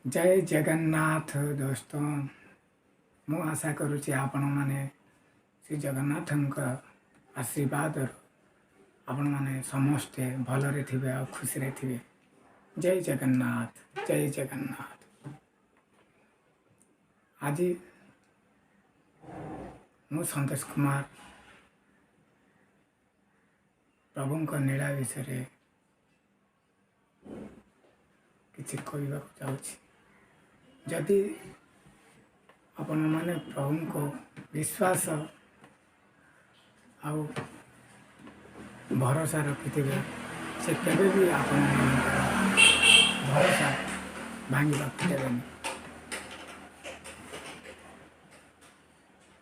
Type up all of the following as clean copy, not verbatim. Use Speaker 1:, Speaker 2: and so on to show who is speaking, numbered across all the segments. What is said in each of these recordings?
Speaker 1: जय जगन्नाथ दोस्तों मु आशा करुच्ची आपण मैंने श्री जगन्नाथ आशीर्वाद आपण मैंने समस्ते भलरे थे आ खुशी रे थे। जय जगन्नाथ जय जगन्नाथ। आज मु संतोष कुमार प्रभु नीला विषय किसी कहवा चाहूँगी। जदि आपण मैंने प्रभु को विश्वास आउ भरोसा रखि से केवे भी आपण भरोसा भांगा देवेनि।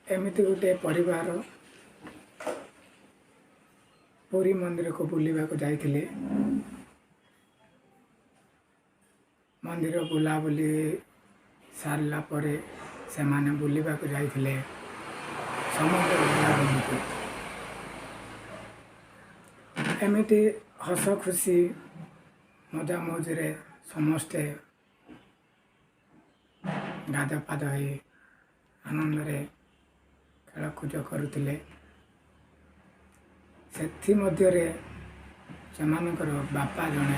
Speaker 1: एमती गोटे परिवार पुरी मंदिर को बुलवा को जाइथिले। मंदिर बुलाबुली सारला परे से माने बुलवा को जाइथिले समुद्र बुलाबुली को एमती हस खुशी मजा मौजरे समस्ते गाध पाद हो आनंद खेलकूद करुले। से बापा जड़े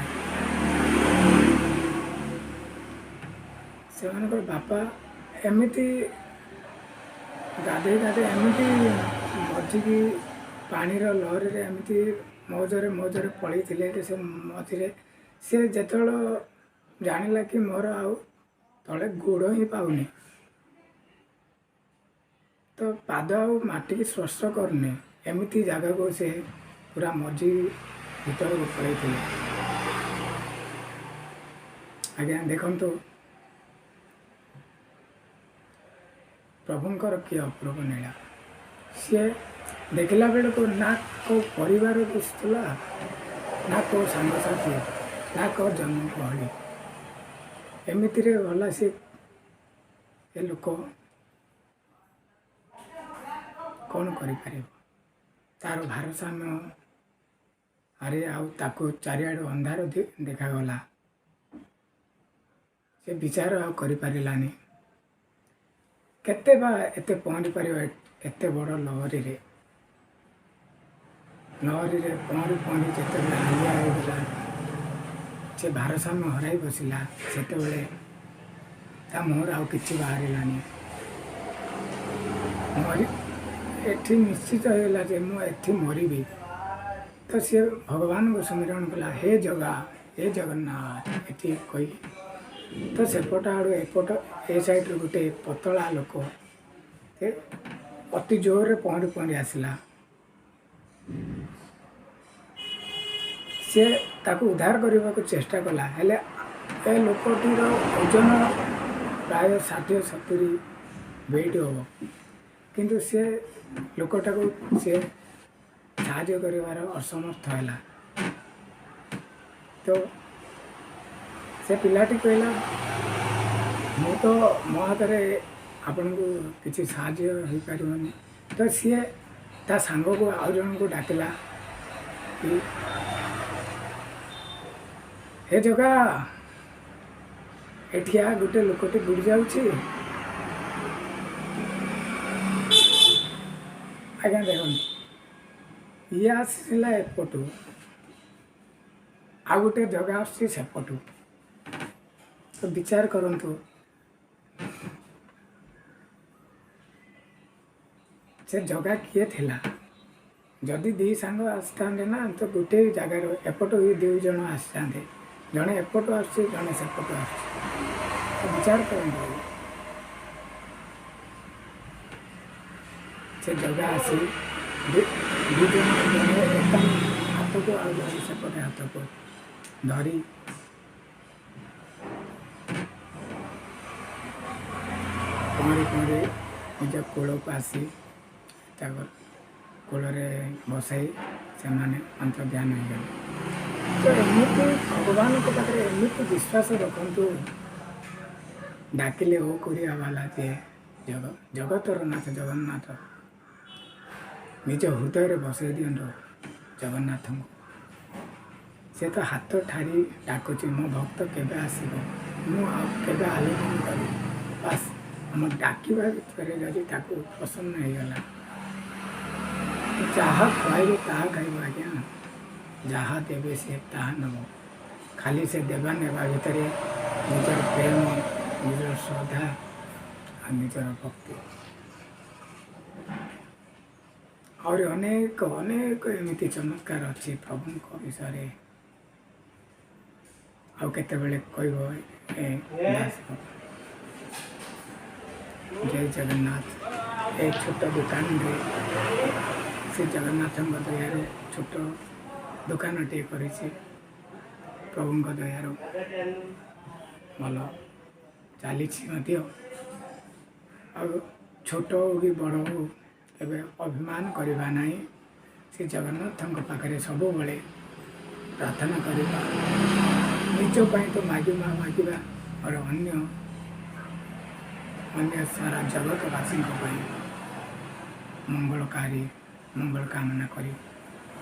Speaker 1: से बापा एमती गाधे गाधे एमती मझी पानी लहरी एमती मौजरे मौजरे पड़ी थे। से मझे सी जो जानिला कि मोर आउ तले गोड़ ही पाऊनी तो पाद आटी की स्पर्श करनी एमती जगह को से पूरा मझी भीतर को पड़े थे। आज्ञा देखु प्रभुंकर कि अपूर्व नीला सी देखला बेल को ना को परिवार दिशुला ना को सांगसाथी ना को जन्म गहली एमती गला सी ए लोक कौन कर तार भारसाम्य अरे आउ चारिआड अंधार देखागला से विचार आनी केते बा एते पहुँची पार एते बड़ लहरी रे पहुँरी पहुँरी जिते हालिया होगा से भारसाम्य हराई बसला से मुहर आउ कि बाहर मरी एठी निश्चित होगा जे मुझे मरबी तो सी भगवान को स्मरण कला हे जगा हे जगन्नाथ एटी कही तो सेपट आड़ू एपट ए साइड गोटे पतला लोक अति जोर पहुँरी पहुँरी आसला सी ताकू उद्धार करने को चेष्टा कला हेले ए लोकटीर ओजन प्राय 60-70 वेट हम किंतु सी लोकटा को सी साहाଯ୍ୟ कर असमर्थ है। तो से पिलाटी कहला मु तो मो हाथ में आपण को किसी साहाଯ୍य हो पारनी। तो सी ता सांग को आउ जन को डाकला कि हे जगा एठिया गोटे लोकटे बुड़ी जाऊँगी। आज्ञा देखो ये आसला एपटू आ गोटे जगह आसपटू तो विचार करंतु से जगह किए थिला जदि दी सांग आसता ना तो गोटे जगार एपट ही 2 जन आसते जड़े एपट आस जड़े सेपट आस तो विचार करंतु से जगह आसी 2 जन हाथ को आ सेपटे हाथ को धरी पहरी पहरी निज कूल को आसी कूल बसाई से अंतर्ध्यान हो गए। तो एमती भगवान को पाखे एमती विश्वास रखु डाकिले हो करवाला जे जगतर नाथ जगन्नाथ निज हृदय बसई दिंट जगन्नाथ ସେ ତ ହାତ ଠାରି ଡାକୁଛି ମୋ ଭକ୍ତ କେବେ ଆସିବ, ମୁଁ ଆଉ କେବେ ଆଲୋଚନା କରିବି। ବାସ୍ ଆମ ଡାକିବା ଭିତରେ ଯଦି ତାକୁ ପସନ୍ଦ ହେଇଗଲା, ଯାହା ଖୁଆଇବେ ତାହା ଖାଇବ ଆଜ୍ଞା, ଯାହା ଦେବେ ସେ ତାହା ନେବ। ଖାଲି ସେ ଦେବା ନେବା ଭିତରେ ନିଜର ପ୍ରେମ, ନିଜର ଶ୍ରଦ୍ଧା ଆଉ ନିଜର ଭକ୍ତି, ଆହୁରି ଅନେକ ଅନେକ ଏମିତି ଚମତ୍କାର ଅଛି ପ୍ରଭୁଙ୍କ ବିଷୟରେ। ଆଉ କେତେବେଳେ କହିବ ଏ ଦାସ। ଜୟ ଜଗନ୍ନାଥ। ଏ ଛୋଟ ଦୋକାନରେ ସେ ଜଗନ୍ନାଥଙ୍କ ଦୟାରୁ ଛୋଟ ଦୋକାନଟିଏ କରିଛି। ପ୍ରଭୁଙ୍କ ଦୟାରୁ ଭଲ ଚାଲିଛି ମଧ୍ୟ। ଆଉ ଛୋଟ ହଉ କି ବଡ଼ ହଉ କେବେ ଅଭିମାନ କରିବା ନାହିଁ। ସେ ଜଗନ୍ନାଥଙ୍କ ପାଖରେ ସବୁବେଳେ ପ୍ରାର୍ଥନା କରିବା। ନିଜ ପାଇଁ ତ ମାଗିବା ଆଉ ଅନ୍ୟ ସାରା ଜଗତବାସୀଙ୍କ ପାଇଁ ମଙ୍ଗଳକାରୀ ମଙ୍ଗଳ କାମନା କରି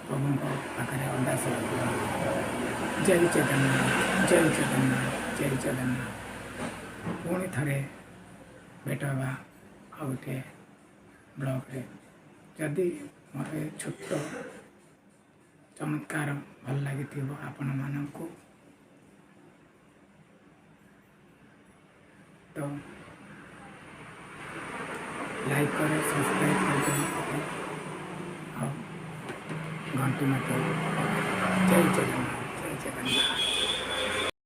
Speaker 1: ପ୍ରଭୁଙ୍କ ପାଖରେ ଅଦାସ ରଖିବା। ଜୟ ଜଗନ୍ନାଥ, ଜୟ ଜଗନ୍ନାଥ, ଜୟ ଜଗନ୍ନାଥ। ପୁଣି ଥରେ ଭେଟ ହେବା ଆଉ ଗୋଟିଏ ବ୍ଲଗ୍ରେ। ଯଦି ମୋର ଏ ଛୋଟ ଚମତ୍କାର ଭଲ ଲାଗିଥିବ ଆପଣମାନଙ୍କୁ, ତ ଲାଇକ୍ କରେ, ସବସ୍କ୍ରାଇବ୍ କରିଦେବେ ଆଉ ଘଣ୍ଟି ମୋତେ। ଜୟ ଜଗନ୍ନାଥ, ଜୟ ଜଗନ୍ନାଥ।